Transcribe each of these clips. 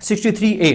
63A।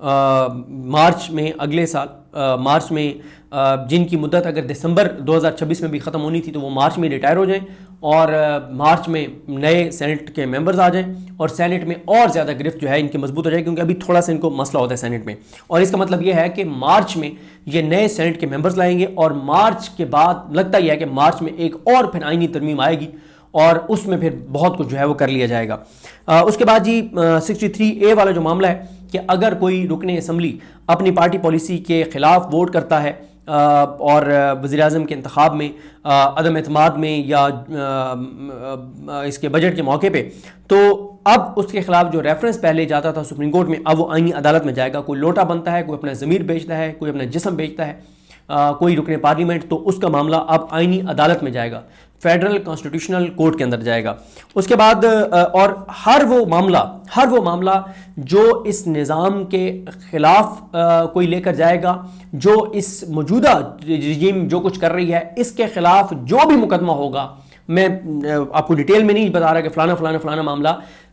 March میں اگلے سال مارچ میں جن کی مدت اگر دسمبر 2026 میں بھی ختم ہونی تھی تو وہ مارچ میں ریٹائر ہو جائیں اور مارچ میں نئے سینٹ کے ممبرز آ جائیں اور سینٹ میں اور زیادہ گرفت جو ہے ان کی مضبوط ہو جائے، کیونکہ ابھی تھوڑا سا ان کو مسئلہ ہوتا ہے سینٹ میں. اور اس کا مطلب یہ ہے کہ مارچ میں یہ نئے سینٹ کے ممبرز لائیں گے اور مارچ کے بعد لگتا یہ ہے کہ مارچ میں ایک اور پھر آئینی ترمیم آئے گی اور اس میں پھر بہت کچھ جو ہے وہ کر لیا جائے گا. اس کے بعد جی 63A والا جو معاملہ ہے کہ اگر کوئی رکن اسمبلی اپنی پارٹی پالیسی کے خلاف ووٹ کرتا ہے اور وزیر اعظم کے انتخاب میں عدم اعتماد میں یا اس کے بجٹ کے موقع پہ، تو اب اس کے خلاف جو ریفرنس پہلے جاتا تھا سپریم کورٹ میں اب وہ آئینی عدالت میں جائے گا. کوئی لوٹا بنتا ہے، کوئی اپنا ضمیر بیچتا ہے، کوئی اپنا جسم بیچتا ہے، کوئی رکن پارلیمنٹ، تو اس کا معاملہ اب آئینی عدالت میں جائے گا، فیڈرل کانسٹیٹیوشنل کورٹ کے اندر جائے گا. اس کے بعد اور ہر وہ معاملہ جو اس نظام کے خلاف کوئی لے کر جائے گا، جو اس موجودہ رجیم جو کچھ کر رہی ہے اس کے خلاف جو بھی مقدمہ ہوگا، میں آپ کو ڈیٹیل میں نہیں بتا رہا کہ فلانا معاملہ،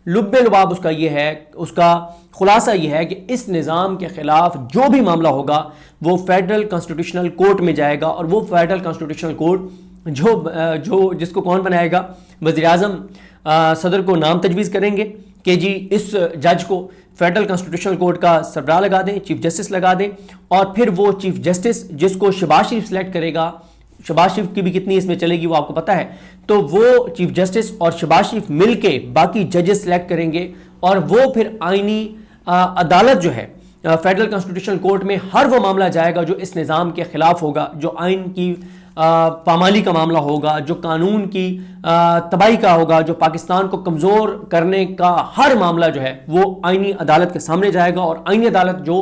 لب لباب اس کا یہ ہے، اس کا خلاصہ یہ ہے کہ اس نظام کے خلاف جو بھی معاملہ ہوگا وہ فیڈرل کانسٹیٹیوشنل کورٹ میں جائے گا. اور وہ فیڈرل کانسٹیٹیوشنل کورٹ جس کو کون بنائے گا؟ وزیر اعظم صدر کو نام تجویز کریں گے کہ جی اس جج کو فیڈرل کانسٹیٹیوشنل کورٹ کا سربراہ لگا دیں، چیف جسٹس لگا دیں، اور پھر وہ چیف جسٹس جس کو شہباز شریف سلیکٹ کرے گا، شہباز شریف کی بھی کتنی اس میں چلے گی وہ آپ کو پتہ ہے، تو وہ چیف جسٹس اور شہباز شریف مل کے باقی ججز سلیکٹ کریں گے اور وہ پھر آئینی عدالت جو ہے فیڈرل کانسٹیٹیوشنل کورٹ میں ہر وہ معاملہ جائے گا جو اس نظام کے خلاف ہوگا، جو آئین کی پامالی کا معاملہ ہوگا، جو قانون کی تباہی کا ہوگا، جو پاکستان کو کمزور کرنے کا ہر معاملہ جو ہے وہ آئینی عدالت کے سامنے جائے گا. اور آئینی عدالت جو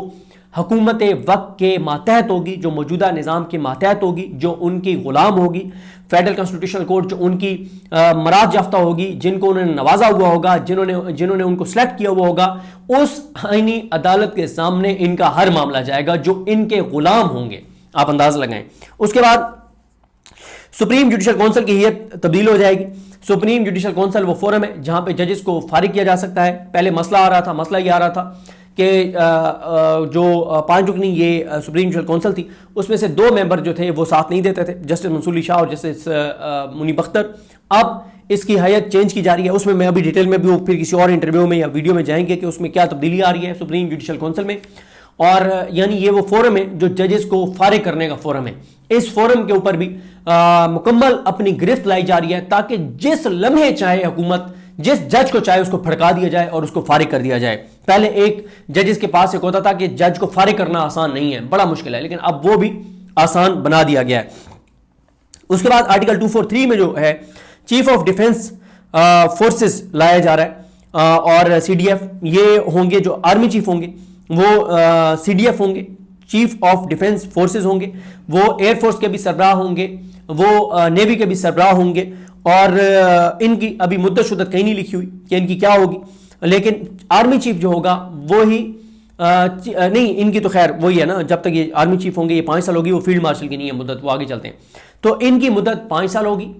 حکومت وقت کے ماتحت ہوگی، جو موجودہ نظام کے ماتحت ہوگی، جو ان کی غلام ہوگی، فیڈرل کانسٹیٹیوشنل کورٹ جو ان کی مراد یافتہ ہوگی، جن کو انہوں نے نوازا ہوا ہوگا، جنہوں نے ان کو سلیکٹ کیا ہوا ہوگا، اس آئینی عدالت کے سامنے ان کا ہر معاملہ جائے گا جو ان کے غلام ہوں گے. آپ انداز لگائیں. اس کے بعد سپریم جوڈیشل کونسل کی حیثیت تبدیل ہو جائے گی. سپریم جوڈیشل کونسل وہ فورم ہے جہاں پہ ججز کو فارغ کیا جا سکتا ہے. پہلے مسئلہ یہ آ رہا تھا کہ جو 5 رکنی یہ سپریم جوڈیشل کونسل تھی اس میں سے 2 ممبر جو تھے وہ ساتھ نہیں دیتے تھے، جسٹس منصور علی شاہ اور جسٹس منیب اختر. اب اس کی حیثیت چینج کی جا رہی ہے، اس میں ابھی ڈیٹیل میں بھی پھر کسی اور انٹرویو میں یا ویڈیو میں جائیں گے کہ اس میں کیا تبدیلی آ رہی ہے سپریم جوڈیشل کونسل میں. اور یعنی یہ وہ فورم ہے جو ججز کو فارغ کرنے کا فورم ہے. اس فورم کے اوپر بھی مکمل اپنی گرفت لائی جا رہی ہے تاکہ جس لمحے چاہے حکومت جس جج کو چاہے اس کو پھڑکا دیا جائے اور اس کو فارغ کر دیا جائے. پہلے ایک ججز کے پاس ایک ہوتا تھا کہ جج کو فارغ کرنا آسان نہیں ہے، بڑا مشکل ہے، لیکن اب وہ بھی آسان بنا دیا گیا ہے. اس کے بعد آرٹیکل 243 میں جو ہے چیف آف ڈیفنس فورسز لایا جا رہا ہے اور CDF، یہ ہوں گے جو آرمی چیف ہوں گے وہ CDF ہوں گے، چیف آف ڈیفنس فورسز ہوں گے، وہ ایئر فورس کے بھی سربراہ ہوں گے، وہ نیوی کے بھی سربراہ ہوں گے. اور ان کی ابھی مدت شدت کہیں نہیں لکھی ہوئی کہ ان کی کیا ہوگی، لیکن آرمی چیف جو ہوگا وہی نہیں، ان کی تو خیر وہی ہے نا، جب تک یہ آرمی چیف ہوں گے یہ 5 سال ہوگی، وہ فیلڈ مارشل کی نہیں ہے مدت، وہ آگے چلتے ہیں. تو ان کی مدت 5 سال ہوگی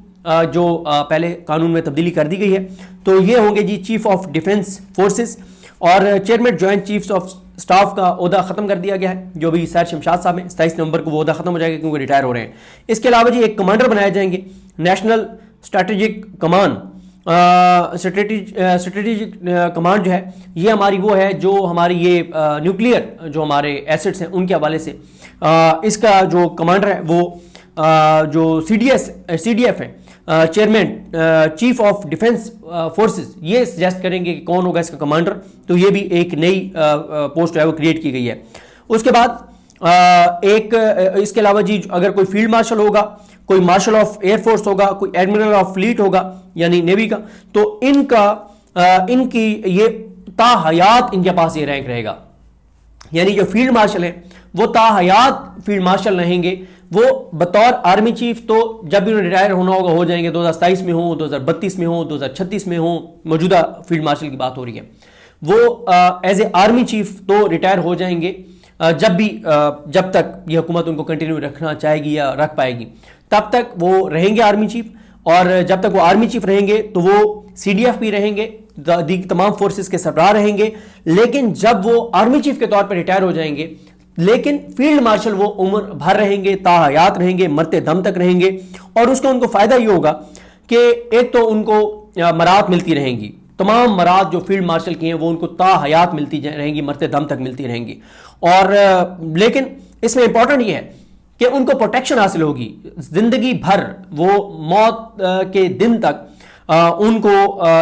جو پہلے قانون میں تبدیلی کر دی گئی ہے. تو یہ ہوں گے جی چیف آف ڈیفنس فورسز. اور chairman joint chiefs of staff کا عہدہ ختم کر دیا گیا ہے، جو بھی سیر شمشاد صاحب ہیں. 27 نومبر کو وہ عہدہ ختم ہو جائے گا کیونکہ ریٹائر ہو رہے ہیں. اس کے علاوہ جی ایک کمانڈر بنائے جائیں گے، national strategic command. Strategic command جو ہے یہ ہماری وہ ہے جو ہماری یہ نیوکلیئر جو ہمارے ایسٹس ہیں ان کے حوالے سے اس کا جو کمانڈر ہے وہ جو CDF ہے، chairman chief of defence forces, یہ سجیسٹ کریں گے کہ کون ہوگا اس کا کمانڈر. تو یہ بھی ایک نئی پوسٹ ہے وہ کریٹ کی گئی ہے. اس کے بعد ایک اس کے علاوہ جی اگر کوئی فیلڈ مارشل ہوگا، کوئی مارشل آف ایئر فورس ہوگا، کوئی ایڈمرل آف فلیٹ ہوگا یعنی نیوی کا، تو ان کی یہ تا حیات ان کے پاس یہ رینک رہے گا. یعنی جو فیلڈ مارشل ہیں وہ تا حیات فیلڈ مارشل رہیں گے. وہ بطور آرمی چیف تو جب بھی انہیں ریٹائر ہونا ہوگا ہو جائیں گے، 2027 میں ہوں، 2032 میں ہوں، 2036 میں ہوں، موجودہ فیلڈ مارشل کی بات ہو رہی ہے. وہ ایز اے آرمی چیف تو ریٹائر ہو جائیں گے جب تک یہ حکومت ان کو کنٹینیو رکھنا چاہے گی یا رکھ پائے گی تب تک وہ رہیں گے آرمی چیف. اور جب تک وہ آرمی چیف رہیں گے تو وہ CDF بھی رہیں گے تمام فورسز کے سربراہ رہیں گے، لیکن جب وہ آرمی چیف کے طور پر ریٹائر ہو جائیں گے، لیکن فیلڈ مارشل وہ عمر بھر رہیں گے، تا حیات رہیں گے، مرتے دم تک رہیں گے، اور اس کا ان کو فائدہ یہ ہوگا کہ ایک تو ان کو مراد ملتی رہیں گی، تمام مراد جو فیلڈ مارشل کی ہیں وہ ان کو تا حیات ملتی رہیں گی، مرتے دم تک ملتی رہیں گی، اور لیکن اس میں امپورٹنٹ یہ ہے کہ ان کو پروٹیکشن حاصل ہوگی زندگی بھر، وہ موت کے دن تک ان کو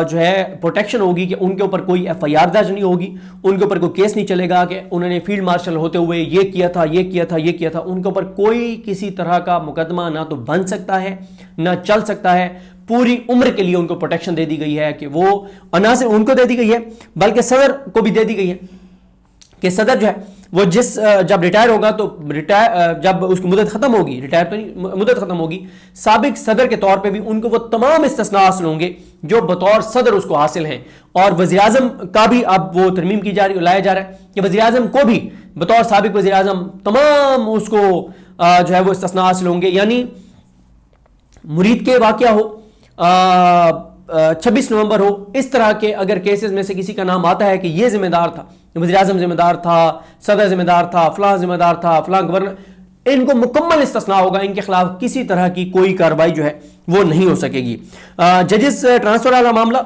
جو ہے پروٹیکشن ہوگی کہ ان کے اوپر کوئی ایف آئی آر درج نہیں ہوگی، ان کے اوپر کوئی کیس نہیں چلے گا کہ انہوں نے فیلڈ مارشل ہوتے ہوئے یہ کیا تھا، یہ کیا تھا، یہ کیا تھا، ان کے اوپر کوئی کسی طرح کا مقدمہ نہ تو بن سکتا ہے نہ چل سکتا ہے، پوری عمر کے لیے ان کو پروٹیکشن دے دی گئی ہے کہ وہ نہ صرف ان کو دے دی گئی ہے بلکہ صدر کو بھی دے دی گئی ہے کہ صدر جو ہے وہ جب ریٹائر ہوگا تو جب اس کی مدت ختم ہوگی، ریٹائر تو نہیں، مدت ختم ہوگی، سابق صدر کے طور پہ بھی ان کو وہ تمام استثناء حاصل ہوں گے جو بطور صدر اس کو حاصل ہیں، اور وزیر اعظم کا بھی اب وہ ترمیم کی جا رہی، لایا جا رہا ہے کہ وزیر اعظم کو بھی بطور سابق وزیر اعظم تمام اس کو جو ہے وہ استثناء حاصل ہوں گے، یعنی مرید کے واقعہ ہو، 26 نومبر ہو، اس طرح کے اگر کیسز میں سے کسی کا نام آتا ہے کہ یہ ذمہ دار تھا، وزیر اعظم ذمہ دار تھا، صدر ذمہ دار تھا، فلاں ذمہ دار تھا، فلاں گورنر، ان کو مکمل استثناء ہوگا، ان کے خلاف کسی طرح کی کوئی کارروائی جو ہے وہ نہیں ہو سکے گی۔ ججز ٹرانسفر والا معاملہ،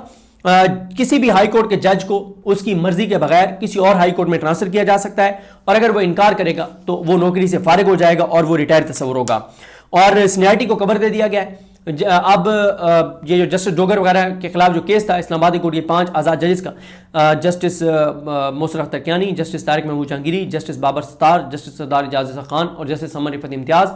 کسی بھی ہائی کورٹ کے جج کو اس کی مرضی کے بغیر کسی اور ہائی کورٹ میں ٹرانسفر کیا جا سکتا ہے، اور اگر وہ انکار کرے گا تو وہ نوکری سے فارغ ہو جائے گا اور وہ ریٹائر تصور ہوگا، اور سینیارٹی کو کور دے دیا گیا ہے۔ اب یہ جو جسٹس ڈوگر وغیرہ کے خلاف جو کیس تھا اسلام آباد کورٹ کے 5 آزاد ججز کا، justice Mohsin Akhtar Kayani, justice Tariq Mahmood Jahangiri, justice Babar Sattar, justice Sardar Ejaz Raza Khan اور جسٹس سمر رفعت امتیاز،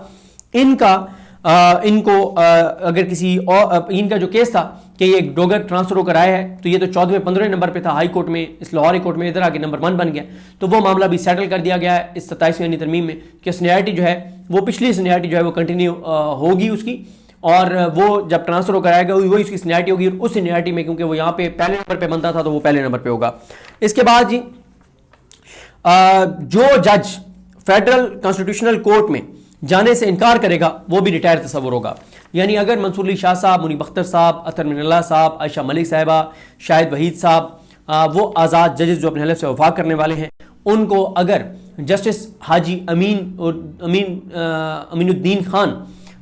ان کو اگر کسی اور ان کا جو کیس تھا کہ یہ ڈوگر ٹرانسفر ہو کر آیا ہے تو یہ تو 14ویں 15ویں نمبر پہ تھا ہائی کورٹ میں، اس لاہور ہائی کورٹ میں ادھر آگے نمبر 1 بن گیا، تو وہ معاملہ بھی سیٹل کر دیا گیا ہے اس 27ویں ترمیم میں کہ سینیارٹی جو ہے وہ پچھلی سینیارٹی جو ہے وہ کنٹینیو ہوگی اس کی، اور وہ جب ٹرانسفر ہو کر آئے گا وہی اس کی سینیارٹی ہوگی، اور اس سینیارٹی میں کیونکہ وہ یہاں پہ پہلے نمبر پہ بنتا تھا تو وہ پہلے نمبر پہ ہوگا۔ اس کے بعد جی جو جج فیڈرل کانسٹیٹیوشنل کورٹ میں جانے سے انکار کرے گا وہ بھی ریٹائر تصور ہوگا، یعنی اگر منصور علی شاہ صاحب، منیب اختر صاحب، اطہر من اللہ صاحب، عائشہ ملک صاحبہ، شاہد وحید صاحب، وہ آزاد ججز جو اپنے حلف سے وفا کرنے والے ہیں، ان کو اگر جسٹس حاجی امین الدین خان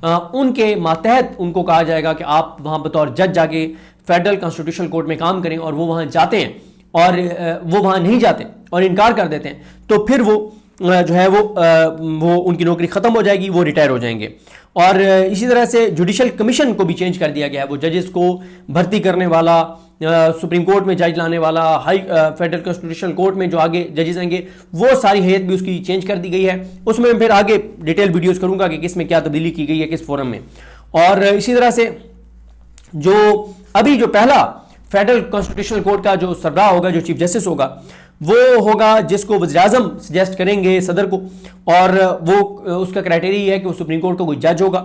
ان کے ماتحت ان کو کہا جائے گا کہ آپ وہاں بطور جج جا کے فیڈرل کانسٹیٹیوشنل کورٹ میں کام کریں، اور وہ وہاں جاتے ہیں اور وہ وہاں نہیں جاتے اور انکار کر دیتے ہیں، تو پھر وہ جو ہے وہ ان کی نوکری ختم ہو جائے گی، وہ ریٹائر ہو جائیں گے۔ اور اسی طرح سے جوڈیشل کمیشن کو بھی چینج کر دیا گیا ہے، وہ ججز کو بھرتی کرنے والا، سپریم کورٹ میں جج لانے والا، فیڈرل کانسٹیٹیوشنل کورٹ میں جو آگے ججز آئیں گے وہ ساری حیثیت بھی اس کی چینج کر دی گئی ہے، اس میں پھر آگے ڈیٹیل ویڈیوز کروں گا کہ کس میں کیا تبدیلی کی گئی ہے کس فورم میں۔ اور اسی طرح سے جو ابھی جو پہلا فیڈرل کانسٹیٹیوشنل کورٹ کا جو سربراہ ہوگا، جو چیف جسٹس ہوگا، وہ ہوگا جس کو وزیر اعظم سجیسٹ کریں گے صدر کو، اور وہ اس کا کرائٹیریا یہ ہے کہ وہ سپریم کورٹ کا کوئی جج ہوگا،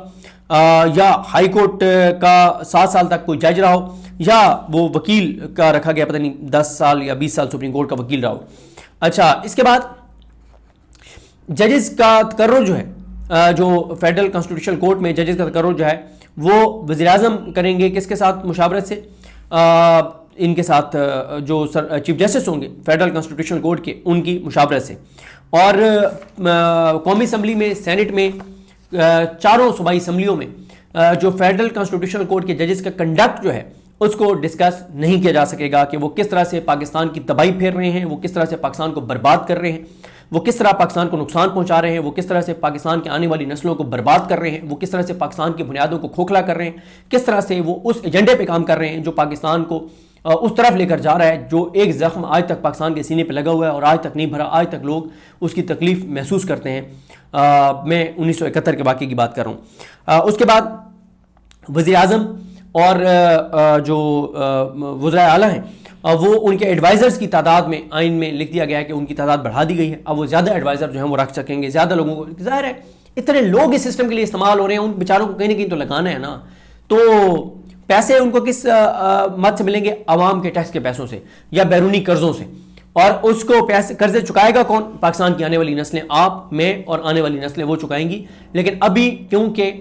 یا ہائی کورٹ کا 7 سال تک کوئی جج رہا ہو، یا وہ وکیل کا رکھا گیا، پتہ نہیں 10 سال یا 20 سال سپریم کورٹ کا وکیل رہا ہو۔ اچھا، اس کے بعد ججز کا تقرر جو ہے، جو فیڈرل کانسٹیٹیوشنل کورٹ میں ججز کا تقرر جو ہے وہ وزیر اعظم کریں گے، کس کے ساتھ؟ مشاورت سے، ان کے ساتھ جو چیف جسٹس ہوں گے فیڈرل کانسٹیٹیوشنل کورٹ کے، ان کی مشاورت سے۔ اور قومی اسمبلی میں، سینٹ میں، چاروں صوبائی اسمبلیوں میں جو فیڈرل کانسٹیٹیوشنل کورٹ کے ججز کا کنڈکٹ جو ہے اس کو ڈسکس نہیں کیا جا سکے گا کہ وہ کس طرح سے پاکستان کی تباہی پھیر رہے ہیں، وہ کس طرح سے پاکستان کو برباد کر رہے ہیں، وہ کس طرح پاکستان کو نقصان پہنچا رہے ہیں، وہ کس طرح سے پاکستان کے آنے والی نسلوں کو برباد کر رہے ہیں، وہ کس طرح سے پاکستان کی بنیادوں کو کھوکھلا کر رہے ہیں، کس طرح سے وہ اس ایجنڈے پہ کام کر رہے ہیں جو پاکستان کو اس طرف لے کر جا رہا ہے، جو ایک زخم آج تک پاکستان کے سینے پہ لگا ہوا ہے اور آج تک نہیں بھرا، آج تک لوگ اس کی تکلیف محسوس کرتے ہیں۔ میں 1971 کے واقعے کی بات کر رہا ہوں۔ اس کے بعد وزیر اعظم اور جو وزرائے اعلیٰ ہیں وہ ان کے ایڈوائزرز کی تعداد میں آئین میں لکھ دیا گیا ہے کہ ان کی تعداد بڑھا دی گئی ہے، اب وہ زیادہ ایڈوائزر جو ہیں وہ رکھ سکیں گے، زیادہ لوگوں کو۔ ظاہر ہے اتنے لوگ اس سسٹم کے لیے استعمال ہو رہے ہیں، ان بیچاروں کو کہیں نہ کہیں تو لگانا ہے نا، تو پیسے ان کو کس مد سے ملیں گے؟ عوام کے ٹیکس کے پیسوں سے یا بیرونی قرضوں سے، اور اس کو پیسے قرضے چکائے گا کون؟ پاکستان کی آنے والی نسلیں، آپ، میں اور آنے والی نسلیں وہ چکائیں گی۔ لیکن ابھی کیونکہ